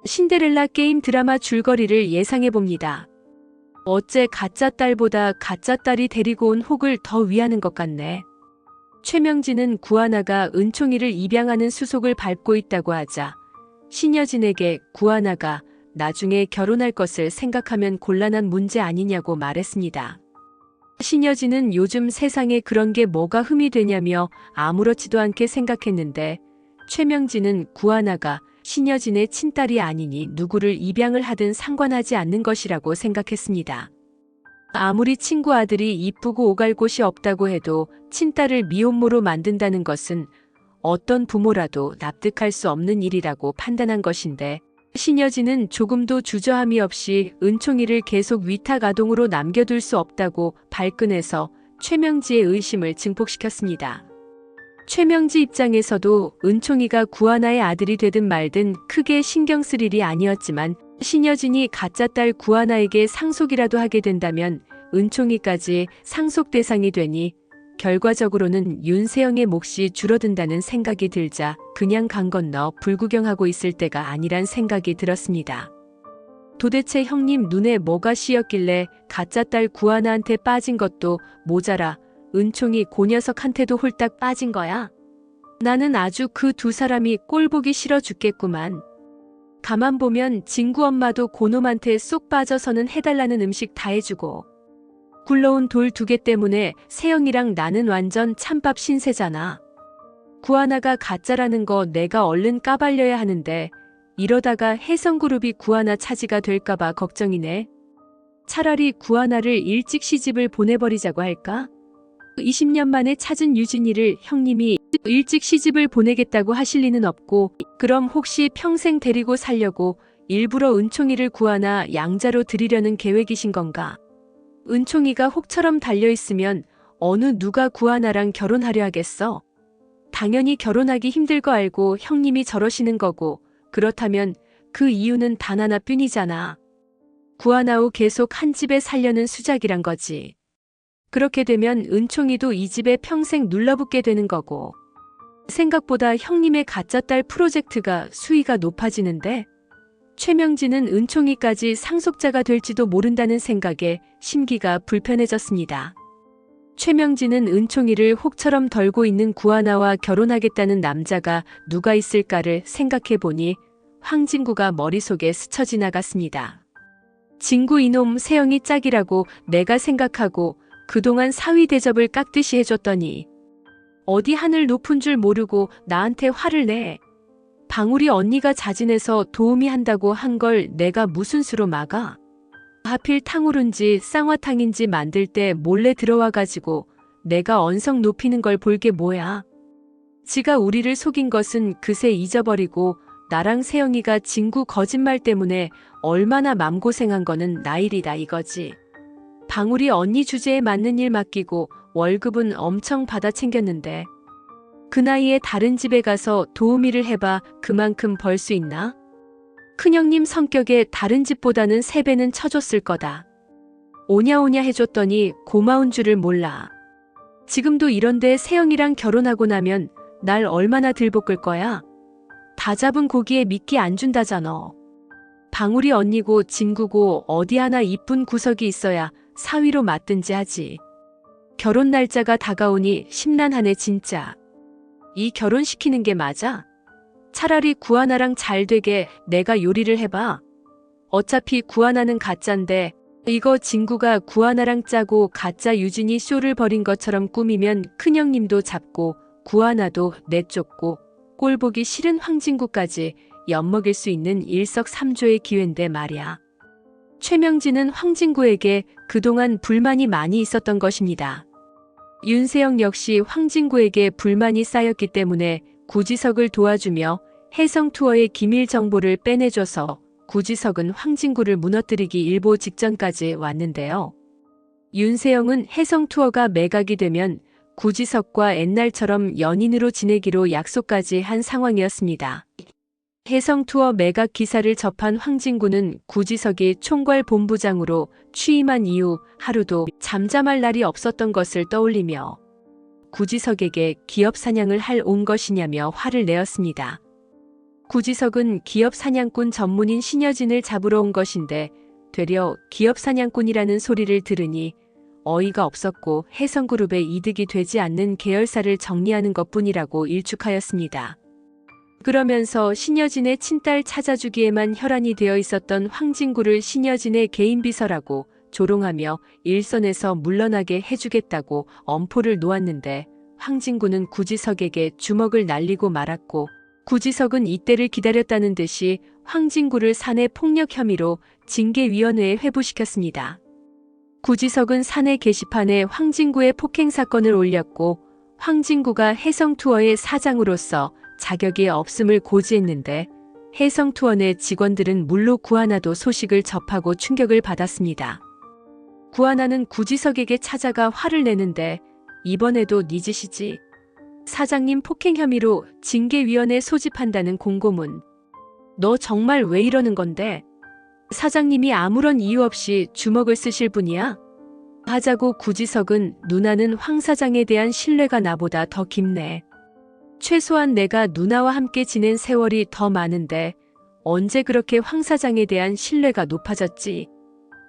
신데렐라 게임 드라마 줄거리를 예상해봅니다. 어째 가짜 딸보다 가짜 딸이 데리고 온 혹을 더 위하는 것 같네. 최명진은 구하나가 은총이를 입양하는 수속을 밟고 있다고 하자 신여진에게 구하나가 나중에 결혼할 것을 생각하면 곤란한 문제 아니냐고 말했습니다. 신여진은 요즘 세상에 그런 게 뭐가 흠이 되냐며 아무렇지도 않게 생각했는데 최명진은 구하나가 신여진의 친딸이 아니니 누구를 입양을 하든 상관하지 않는 것이라고 생각했습니다. 아무리 친구 아들이 이쁘고 오갈 곳이 없다고 해도 친딸을 미혼모로 만든다는 것은 어떤 부모라도 납득할 수 없는 일이라고 판단한 것인데 신여진은 조금도 주저함이 없이 은총이를 계속 위탁아동으로 남겨둘 수 없다고 발끈해서 최명지의 의심을 증폭시켰습니다. 최명지 입장에서도 은총이가 구하나의 아들이 되든 말든 크게 신경 쓸 일이 아니었지만 신여진이 가짜 딸 구하나에게 상속이라도 하게 된다면 은총이까지 상속 대상이 되니 결과적으로는 윤세영의 몫이 줄어든다는 생각이 들자 그냥 강 건너 불구경하고 있을 때가 아니란 생각이 들었습니다. 도대체 형님 눈에 뭐가 씌었길래 가짜 딸 구하나한테 빠진 것도 모자라 은총이 고 녀석한테도 홀딱 빠진 거야? 나는 아주 그 두 사람이 꼴보기 싫어 죽겠구만. 가만 보면 진구 엄마도 고놈한테 쏙 빠져서는 해달라는 음식 다 해주고 굴러온 돌 2개 때문에 세영이랑 나는 완전 찬밥 신세잖아. 구하나가 가짜라는 거 내가 얼른 까발려야 하는데 이러다가 혜성그룹이 구하나 차지가 될까봐 걱정이네. 차라리 구하나를 일찍 시집을 보내버리자고 할까? 20년 만에 찾은 유진이를 형님이 일찍 시집을 보내겠다고 하실 리는 없고 그럼 혹시 평생 데리고 살려고 일부러 은총이를 구하나 양자로 들이려는 계획이신 건가? 은총이가 혹처럼 달려있으면 어느 누가 구하나랑 결혼하려 하겠어? 당연히 결혼하기 힘들 거 알고 형님이 저러시는 거고 그렇다면 그 이유는 단 하나뿐이잖아. 구하나우 계속 한 집에 살려는 수작이란 거지. 그렇게 되면 은총이도 이 집에 평생 눌러붙게 되는 거고 생각보다 형님의 가짜딸 프로젝트가 수위가 높아지는데 최명진은 은총이까지 상속자가 될지도 모른다는 생각에 심기가 불편해졌습니다. 최명진은 은총이를 혹처럼 덜고 있는 구하나와 결혼하겠다는 남자가 누가 있을까를 생각해보니 황진구가 머릿속에 스쳐 지나갔습니다. 진구 이놈 세영이 짝이라고 내가 생각하고 그동안 사위 대접을 깍듯이 해줬더니 어디 하늘 높은 줄 모르고 나한테 화를 내. 방울이 언니가 자진해서 도움이 한다고 한 걸 내가 무슨 수로 막아? 하필 탕후루인지 쌍화탕인지 만들 때 몰래 들어와가지고 내가 언성 높이는 걸 볼 게 뭐야. 지가 우리를 속인 것은 그새 잊어버리고 나랑 세영이가 진구 거짓말 때문에 얼마나 맘고생한 거는 나일이다 이거지. 방울이 언니 주제에 맞는 일 맡기고 월급은 엄청 받아 챙겼는데 그 나이에 다른 집에 가서 도우미를 해봐 그만큼 벌 수 있나? 큰형님 성격에 다른 집보다는 3배는 쳐줬을 거다. 오냐오냐 해줬더니 고마운 줄을 몰라. 지금도 이런데 세영이랑 결혼하고 나면 날 얼마나 들볶을 거야? 다 잡은 고기에 미끼 안 준다잖아. 방울이 언니고 진구고 어디 하나 이쁜 구석이 있어야 사위로 맞든지 하지. 결혼 날짜가 다가오니 심란하네 진짜. 이 결혼시키는 게 맞아? 차라리 구하나랑 잘 되게 내가 요리를 해봐. 어차피 구하나는 가짠데 이거 진구가 구하나랑 짜고 가짜 유진이 쇼를 벌인 것처럼 꾸미면 큰형님도 잡고 구하나도 내쫓고 꼴보기 싫은 황진구까지 엿먹일 수 있는 일석삼조의 기회인데 말이야. 최명진은 황진구에게 그동안 불만이 많이 있었던 것입니다. 윤세영 역시 황진구에게 불만이 쌓였기 때문에 구지석을 도와주며 혜성투어의 기밀 정보를 빼내줘서 구지석은 황진구를 무너뜨리기 일보 직전까지 왔는데요. 윤세영은 혜성투어가 매각이 되면 구지석과 옛날처럼 연인으로 지내기로 약속까지 한 상황이었습니다. 혜성투어 매각 기사를 접한 황진구는 구지석이 총괄본부장으로 취임한 이후 하루도 잠잠할 날이 없었던 것을 떠올리며 구지석에게 기업 사냥을 할 온 것이냐며 화를 내었습니다. 구지석은 기업 사냥꾼 전문인 신여진을 잡으러 온 것인데 되려 기업 사냥꾼이라는 소리를 들으니 어이가 없었고 혜성그룹의 이득이 되지 않는 계열사를 정리하는 것뿐이라고 일축하였습니다. 그러면서 신여진의 친딸 찾아주기에만 혈안이 되어 있었던 황진구를 신여진의 개인 비서라고 조롱하며 일선에서 물러나게 해주겠다고 엄포를 놓았는데 황진구는 구지석에게 주먹을 날리고 말았고 구지석은 이때를 기다렸다는 듯이 황진구를 사내 폭력 혐의로 징계위원회에 회부시켰습니다. 구지석은 사내 게시판에 황진구의 폭행 사건을 올렸고 황진구가 혜성투어의 사장으로서 자격이 없음을 고지했는데 혜성투어 내 직원들은 물로 구하나도 소식을 접하고 충격을 받았습니다. 구하나는 구지석에게 찾아가 화를 내는데 이번에도 네 짓이지. 사장님 폭행 혐의로 징계위원회 소집한다는 공고문. 너 정말 왜 이러는 건데? 사장님이 아무런 이유 없이 주먹을 쓰실 분이야? 하자고 구지석은 누나는 황 사장에 대한 신뢰가 나보다 더 깊네. 최소한 내가 누나와 함께 지낸 세월이 더 많은데 언제 그렇게 황 사장에 대한 신뢰가 높아졌지?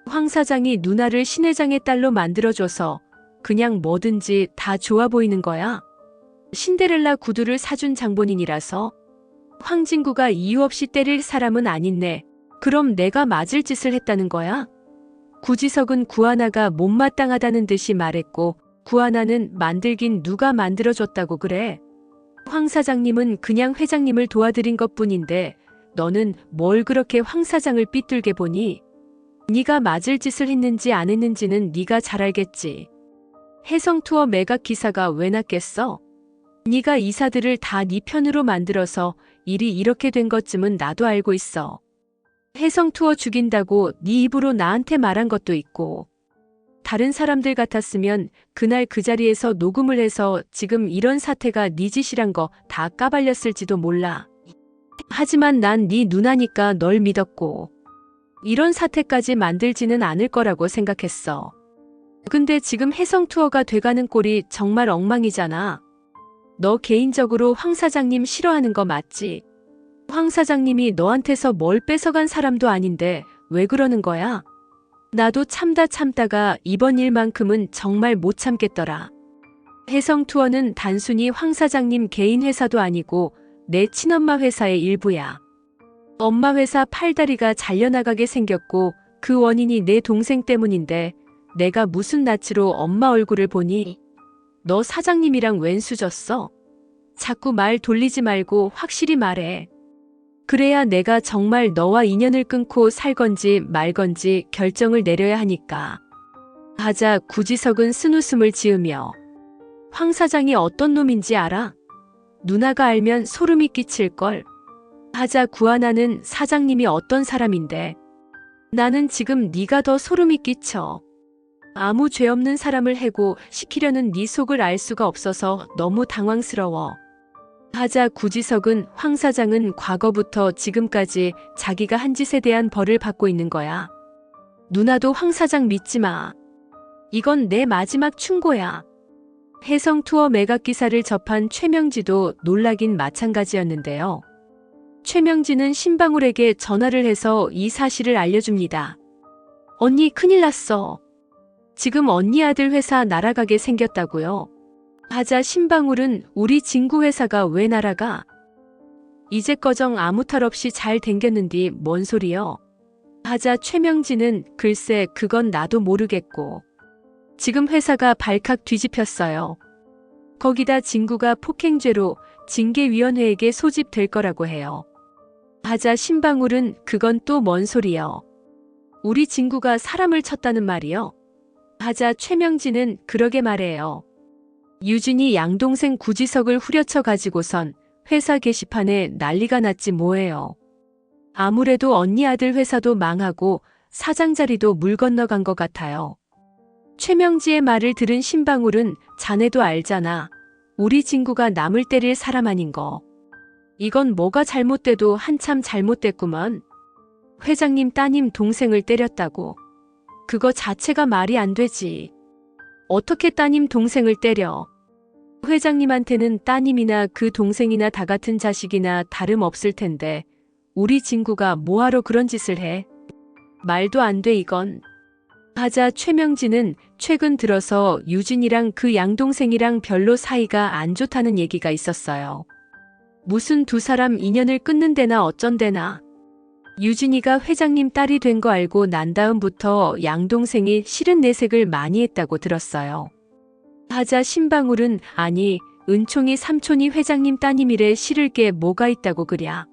황 사장이 누나를 신회장의 딸로 만들어줘서 그냥 뭐든지 다 좋아 보이는 거야? 신데렐라 구두를 사준 장본인이라서? 황진구가 이유 없이 때릴 사람은 아닌네. 그럼 내가 맞을 짓을 했다는 거야? 구지석은 구하나가 못마땅하다는 듯이 말했고 구하나는 만들긴 누가 만들어줬다고 그래? 황 사장님은 그냥 회장님을 도와드린 것뿐인데 너는 뭘 그렇게 황 사장을 삐뚤게 보니? 네가 맞을 짓을 했는지 안 했는지는 네가 잘 알겠지. 혜성투어 매각 기사가 왜 났겠어? 네가 이사들을 다 네 편으로 만들어서 일이 이렇게 된 것쯤은 나도 알고 있어. 혜성투어 죽인다고 네 입으로 나한테 말한 것도 있고. 다른 사람들 같았으면 그날 그 자리에서 녹음을 해서 지금 이런 사태가 네 짓이란 거 다 까발렸을지도 몰라. 하지만 난 네 누나니까 널 믿었고 이런 사태까지 만들지는 않을 거라고 생각했어. 근데 지금 혜성투어가 돼가는 꼴이 정말 엉망이잖아. 너 개인적으로 황 사장님 싫어하는 거 맞지? 황 사장님이 너한테서 뭘 뺏어간 사람도 아닌데 왜 그러는 거야? 나도 참다가 이번 일만큼은 정말 못 참겠더라. 혜성투어는 단순히 황 사장님 개인 회사도 아니고 내 친엄마 회사의 일부야. 엄마 회사 팔다리가 잘려나가게 생겼고 그 원인이 내 동생 때문인데 내가 무슨 낯으로 엄마 얼굴을 보니? 너 사장님이랑 웬 수졌어? 자꾸 말 돌리지 말고 확실히 말해. 그래야 내가 정말 너와 인연을 끊고 살 건지 말 건지 결정을 내려야 하니까. 하자 구지석은 쓴웃음을 지으며 황 사장이 어떤 놈인지 알아? 누나가 알면 소름이 끼칠걸. 하자 구하나는 사장님이 어떤 사람인데. 나는 지금 네가 더 소름이 끼쳐. 아무 죄 없는 사람을 해고 시키려는 네 속을 알 수가 없어서 너무 당황스러워. 하자 구지석은 황 사장은 과거부터 지금까지 자기가 한 짓에 대한 벌을 받고 있는 거야. 누나도 황 사장 믿지 마. 이건 내 마지막 충고야. 혜성투어 매각 기사를 접한 최명지도 놀라긴 마찬가지였는데요. 최명지는 신방울에게 전화를 해서 이 사실을 알려줍니다. 언니 큰일 났어. 지금 언니 아들 회사 날아가게 생겼다고요. 하자 신방울은 우리 진구 회사가 왜 날아가? 이제꺼정 아무 탈 없이 잘 댕겼는디 뭔 소리여? 하자 최명지는 글쎄 그건 나도 모르겠고. 지금 회사가 발칵 뒤집혔어요. 거기다 진구가 폭행죄로 징계위원회에게 소집될 거라고 해요. 하자 신방울은 그건 또 뭔 소리여? 우리 진구가 사람을 쳤다는 말이요? 하자 최명지는 그러게 말해요. 유진이 양동생 구지석을 후려쳐 가지고선 회사 게시판에 난리가 났지 뭐예요. 아무래도 언니 아들 회사도 망하고 사장 자리도 물 건너간 것 같아요. 최명지의 말을 들은 신방울은 자네도 알잖아. 우리 진구가 남을 때릴 사람 아닌 거. 이건 뭐가 잘못돼도 한참 잘못됐구먼. 회장님 따님 동생을 때렸다고. 그거 자체가 말이 안 되지. 어떻게 따님 동생을 때려? 회장님한테는 따님이나 그 동생이나 다 같은 자식이나 다름없을 텐데 우리 진구가 뭐하러 그런 짓을 해? 말도 안 돼 이건. 하자 최명진은 최근 들어서 유진이랑 그 양동생이랑 별로 사이가 안 좋다는 얘기가 있었어요. 무슨 두 사람 인연을 끊는데나 어쩐데나. 유진이가 회장님 딸이 된 거 알고 난 다음부터 양동생이 싫은 내색을 많이 했다고 들었어요. 하자 신방울은 아니 은총이 삼촌이 회장님 따님이래 싫을 게 뭐가 있다고 그랴.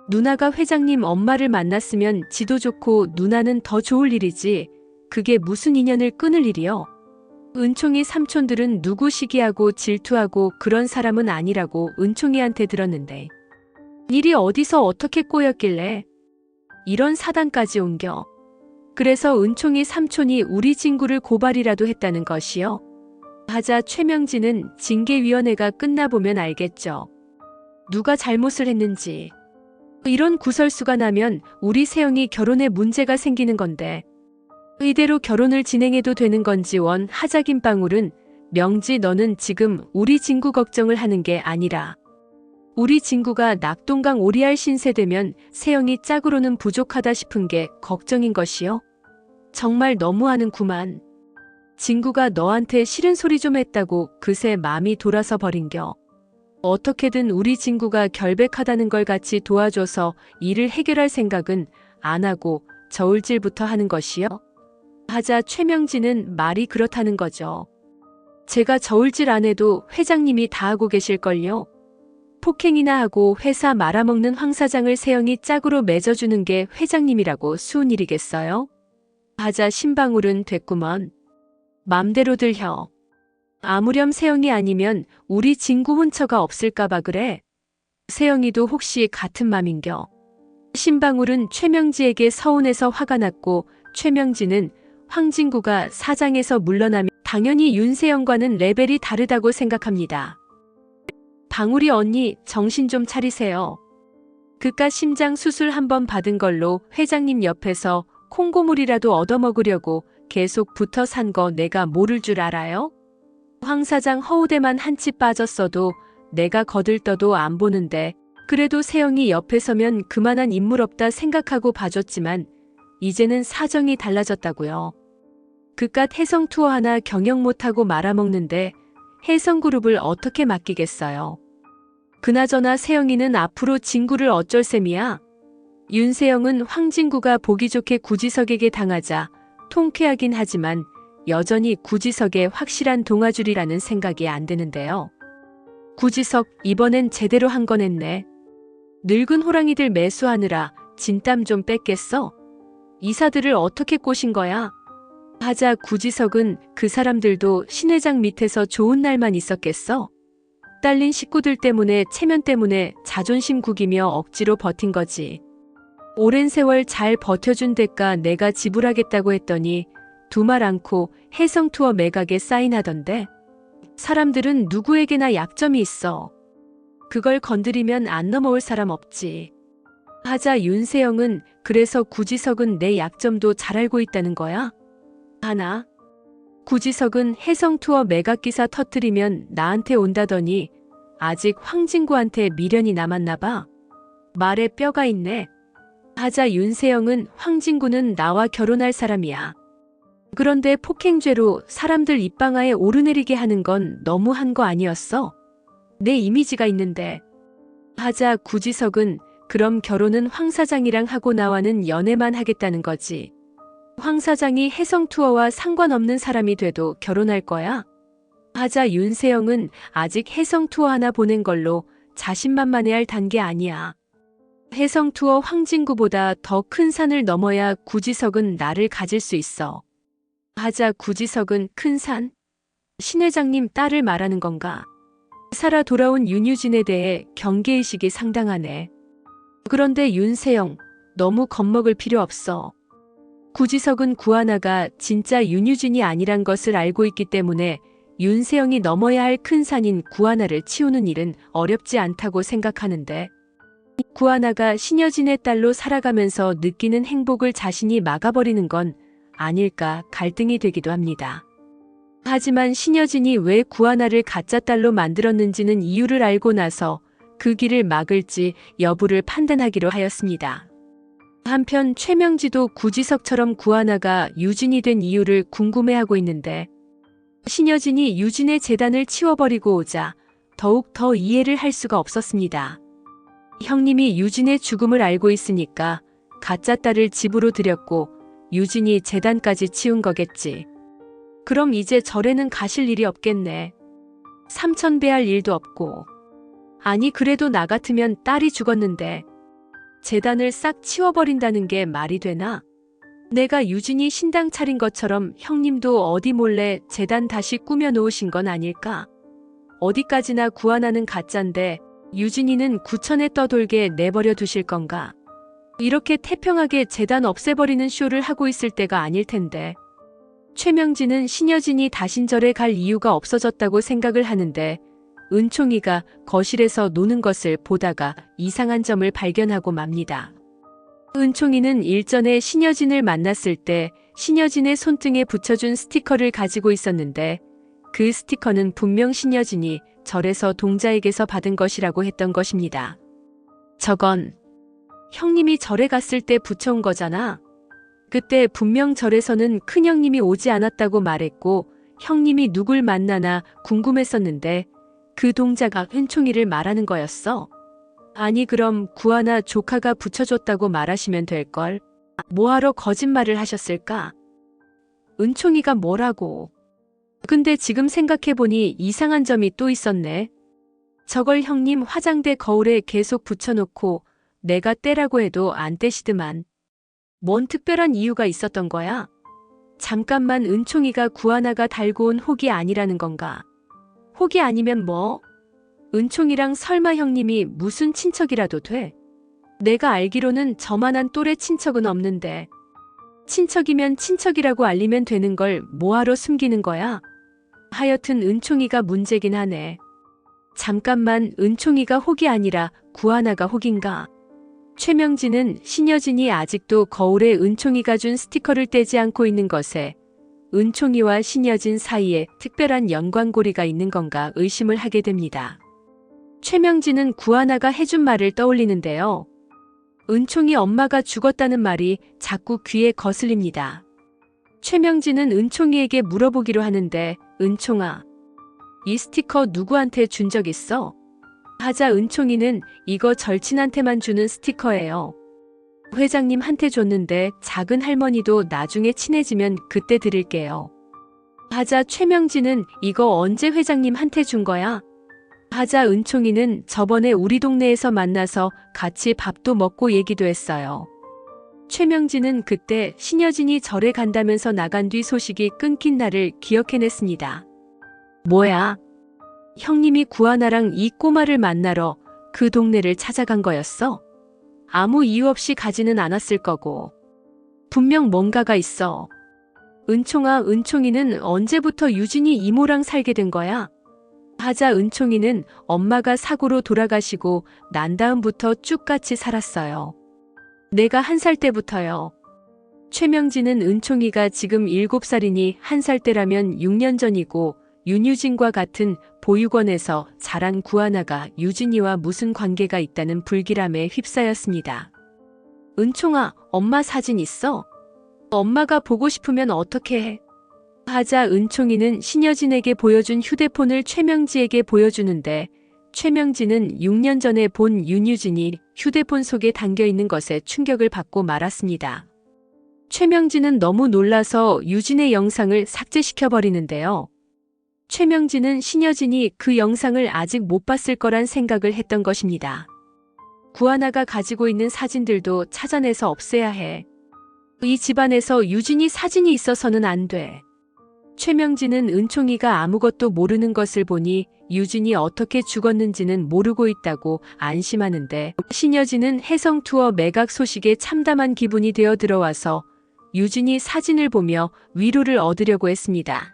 누나가 회장님 엄마를 만났으면 지도 좋고 누나는 더 좋을 일이지 그게 무슨 인연을 끊을 일이요. 은총이 삼촌들은 누구 시기하고 질투하고 그런 사람은 아니라고 은총이한테 들었는데 일이 어디서 어떻게 꼬였길래 이런 사단까지 옮겨. 그래서 은총이 삼촌이 우리 진구를 고발이라도 했다는 것이요. 하자 최명진은 징계위원회가 끝나보면 알겠죠. 누가 잘못을 했는지. 이런 구설수가 나면 우리 세영이 결혼에 문제가 생기는 건데 이대로 결혼을 진행해도 되는 건지 원 하자 김방울은 명지 너는 지금 우리 진구 걱정을 하는 게 아니라 우리 진구가 낙동강 오리알 신세 되면 세영이 짝으로는 부족하다 싶은 게 걱정인 것이요. 정말 너무하는구만. 진구가 너한테 싫은 소리 좀 했다고 그새 맘이 돌아서 버린겨. 어떻게든 우리 진구가 결백하다는 걸 같이 도와줘서 일을 해결할 생각은 안 하고 저울질부터 하는 것이요. 하자 최명진은 말이 그렇다는 거죠. 제가 저울질 안 해도 회장님이 다 하고 계실걸요. 폭행이나 하고 회사 말아먹는 황 사장을 세영이 짝으로 맺어주는 게 회장님이라고 수운 일이겠어요? 하자 신방울은 됐구먼. 맘대로들 혀. 아무렴 세영이 아니면 우리 진구 혼처가 없을까봐 그래. 세영이도 혹시 같은 맘인겨. 신방울은 최명지에게 서운해서 화가 났고 최명지는 황진구가 사장에서 물러나면 당연히 윤세영과는 레벨이 다르다고 생각합니다. 방울이 언니 정신 좀 차리세요. 그깟 심장 수술 한번 받은 걸로 회장님 옆에서 콩고물이라도 얻어먹으려고 계속 붙어 산 거 내가 모를 줄 알아요? 황 사장 허우대만 한치 빠졌어도 내가 거들떠도 안 보는데 그래도 세영이 옆에 서면 그만한 인물 없다 생각하고 봐줬지만 이제는 사정이 달라졌다고요. 그깟 해성 투어 하나 경영 못하고 말아먹는데 해성그룹을 어떻게 맡기겠어요. 그나저나 세영이는 앞으로 진구를 어쩔 셈이야. 윤세영은 황진구가 보기 좋게 구지석에게 당하자 통쾌하긴 하지만 여전히 구지석의 확실한 동아줄이라는 생각이 안 드는데요. 구지석 이번엔 제대로 한 건 했네. 늙은 호랑이들 매수하느라 진땀 좀 뺐겠어? 이사들을 어떻게 꼬신 거야? 하자 구지석은 그 사람들도 신 회장 밑에서 좋은 날만 있었겠어? 딸린 식구들 때문에 체면 때문에 자존심 구기며 억지로 버틴 거지. 오랜 세월 잘 버텨준 대가 내가 지불하겠다고 했더니 두 말 않고 해성 투어 매각에 사인하던데. 사람들은 누구에게나 약점이 있어. 그걸 건드리면 안 넘어올 사람 없지. 하자 윤세영은 그래서 구지석은 내 약점도 잘 알고 있다는 거야? 하나. 구지석은 해성 투어 매각 기사 터뜨리면 나한테 온다더니 아직 황진구한테 미련이 남았나 봐. 말에 뼈가 있네. 하자 윤세영은 황진구는 나와 결혼할 사람이야. 그런데 폭행죄로 사람들 입방아에 오르내리게 하는 건 너무한 거 아니었어? 내 이미지가 있는데. 하자 구지석은 그럼 결혼은 황 사장이랑 하고 나와는 연애만 하겠다는 거지. 황 사장이 해성 투어와 상관없는 사람이 돼도 결혼할 거야? 하자 윤세영은 아직 해성 투어 하나 보낸 걸로 자신만만해할 단계 아니야. 해성 투어 황진구보다 더 큰 산을 넘어야 구지석은 나를 가질 수 있어. 하자 구지석은 큰 산? 신 회장님 딸을 말하는 건가? 살아 돌아온 윤유진에 대해 경계의식이 상당하네. 그런데 윤세영, 너무 겁먹을 필요 없어. 구지석은 구하나가 진짜 윤유진이 아니란 것을 알고 있기 때문에 윤세영이 넘어야 할 큰 산인 구하나를 치우는 일은 어렵지 않다고 생각하는데 구하나가 신여진의 딸로 살아가면서 느끼는 행복을 자신이 막아버리는 건 아닐까 갈등이 되기도 합니다. 하지만 신여진이 왜 구하나를 가짜 딸로 만들었는지는 이유를 알고 나서 그 길을 막을지 여부를 판단하기로 하였습니다. 한편 최명지도 구지석처럼 구하나가 유진이 된 이유를 궁금해하고 있는데 신여진이 유진의 재단을 치워버리고 오자 더욱 더 이해를 할 수가 없었습니다. 형님이 유진의 죽음을 알고 있으니까 가짜 딸을 집으로 들였고 유진이 재단까지 치운 거겠지. 그럼 이제 절에는 가실 일이 없겠네. 삼천배할 일도 없고. 아니 그래도 나 같으면 딸이 죽었는데 재단을 싹 치워버린다는 게 말이 되나? 내가 유진이 신당 차린 것처럼 형님도 어디 몰래 재단 다시 꾸며 놓으신 건 아닐까? 어디까지나 구하나는 가짠데 유진이는 구천에 떠돌게 내버려 두실 건가? 이렇게 태평하게 재단 없애버리는 쇼를 하고 있을 때가 아닐 텐데. 최명진은 신여진이 다신절에 갈 이유가 없어졌다고 생각을 하는데 은총이가 거실에서 노는 것을 보다가 이상한 점을 발견하고 맙니다. 은총이는 일전에 신여진을 만났을 때 신여진의 손등에 붙여준 스티커를 가지고 있었는데 그 스티커는 분명 신여진이 절에서 동자에게서 받은 것이라고 했던 것입니다. 저건 형님이 절에 갔을 때 붙여온 거잖아. 그때 분명 절에서는 큰형님이 오지 않았다고 말했고 형님이 누굴 만나나 궁금했었는데 그 동자가 은총이를 말하는 거였어. 아니 그럼 구하나 조카가 붙여줬다고 말하시면 될걸. 뭐하러 거짓말을 하셨을까? 은총이가 뭐라고. 근데 지금 생각해보니 이상한 점이 또 있었네. 저걸 형님 화장대 거울에 계속 붙여놓고 내가 떼라고 해도 안 떼시드만. 뭔 특별한 이유가 있었던 거야? 잠깐만 은총이가 구하나가 달고 온 혹이 아니라는 건가? 혹이 아니면 뭐? 은총이랑 설마 형님이 무슨 친척이라도 돼? 내가 알기로는 저만한 또래 친척은 없는데. 친척이면 친척이라고 알리면 되는 걸 뭐하러 숨기는 거야? 하여튼 은총이가 문제긴 하네. 잠깐만 은총이가 혹이 아니라 구하나가 혹인가? 최명진은 신여진이 아직도 거울에 은총이가 준 스티커를 떼지 않고 있는 것에 은총이와 신여진 사이에 특별한 연관고리가 있는 건가 의심을 하게 됩니다. 최명진은 구하나가 해준 말을 떠올리는데요. 은총이 엄마가 죽었다는 말이 자꾸 귀에 거슬립니다. 최명진은 은총이에게 물어보기로 하는데 은총아, 이 스티커 누구한테 준 적 있어? 하자 은총이는 이거 절친한테만 주는 스티커예요. 회장님한테 줬는데 작은 할머니도 나중에 친해지면 그때 드릴게요. 하자 최명진은 이거 언제 회장님한테 준 거야? 하자 은총이는 저번에 우리 동네에서 만나서 같이 밥도 먹고 얘기도 했어요. 최명진은 그때 신여진이 절에 간다면서 나간 뒤 소식이 끊긴 날을 기억해냈습니다. 뭐야? 형님이 구하나랑 이 꼬마를 만나러 그 동네를 찾아간 거였어? 아무 이유 없이 가지는 않았을 거고. 분명 뭔가가 있어. 은총아, 은총이는 언제부터 유진이 이모랑 살게 된 거야? 하자 은총이는 엄마가 사고로 돌아가시고 난 다음부터 쭉 같이 살았어요. 내가 1살 때부터요. 최명진은 은총이가 지금 7살이니 1살 때라면 6년 전이고 윤유진과 같은 보육원에서 자란 구하나가 유진이와 무슨 관계가 있다는 불길함에 휩싸였습니다. 은총아, 엄마 사진 있어? 엄마가 보고 싶으면 어떻게 해? 하자 은총이는 신여진에게 보여준 휴대폰을 최명지에게 보여주는데 최명진은 6년 전에 본 윤유진이 휴대폰 속에 담겨 있는 것에 충격을 받고 말았습니다. 최명진은 너무 놀라서 유진의 영상을 삭제시켜버리는데요. 최명진은 신여진이 그 영상을 아직 못 봤을 거란 생각을 했던 것입니다. 구하나가 가지고 있는 사진들도 찾아내서 없애야 해. 이 집안에서 유진이 사진이 있어서는 안 돼. 최명진은 은총이가 아무것도 모르는 것을 보니 유진이 어떻게 죽었는지는 모르고 있다고 안심하는데 신여진은 해성 투어 매각 소식에 참담한 기분이 되어 들어와서 유진이 사진을 보며 위로를 얻으려고 했습니다.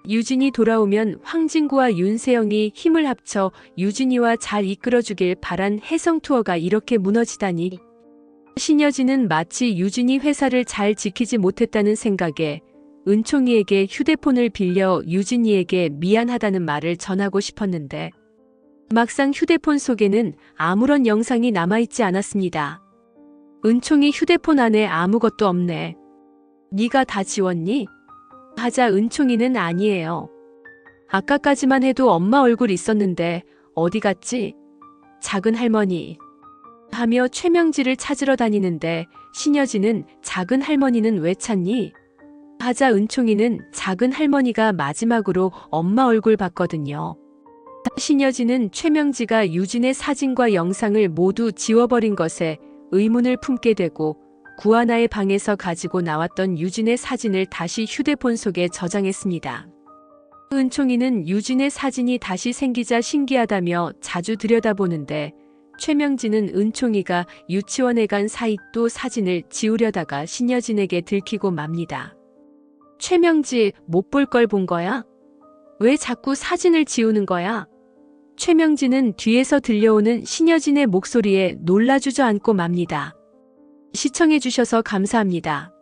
유진이 돌아오면 황진구와 윤세영이 힘을 합쳐 유진이와 잘 이끌어주길 바란 해성 투어가 이렇게 무너지다니. 신여진은 마치 유진이 회사를 잘 지키지 못했다는 생각에 은총이에게 휴대폰을 빌려 유진이에게 미안하다는 말을 전하고 싶었는데 막상 휴대폰 속에는 아무런 영상이 남아있지 않았습니다. 은총이 휴대폰 안에 아무것도 없네. 네가 다 지웠니? 하자 은총이는 아니에요. 아까까지만 해도 엄마 얼굴 있었는데 어디 갔지? 작은 할머니. 하며 최명지를 찾으러 다니는데 신여진은 작은 할머니는 왜 찾니? 하자 은총이는 작은 할머니가 마지막으로 엄마 얼굴 봤거든요. 신여진은 최명지가 유진의 사진과 영상을 모두 지워버린 것에 의문을 품게 되고 구하나의 방에서 가지고 나왔던 유진의 사진을 다시 휴대폰 속에 저장했습니다. 은총이는 유진의 사진이 다시 생기자 신기하다며 자주 들여다보는데 최명진은 은총이가 유치원에 간 사이 또 사진을 지우려다가 신여진에게 들키고 맙니다. 최명지, 못 볼 걸 본 거야? 왜 자꾸 사진을 지우는 거야? 최명진은 뒤에서 들려오는 신여진의 목소리에 놀라 주저앉고 맙니다. 시청해주셔서 감사합니다.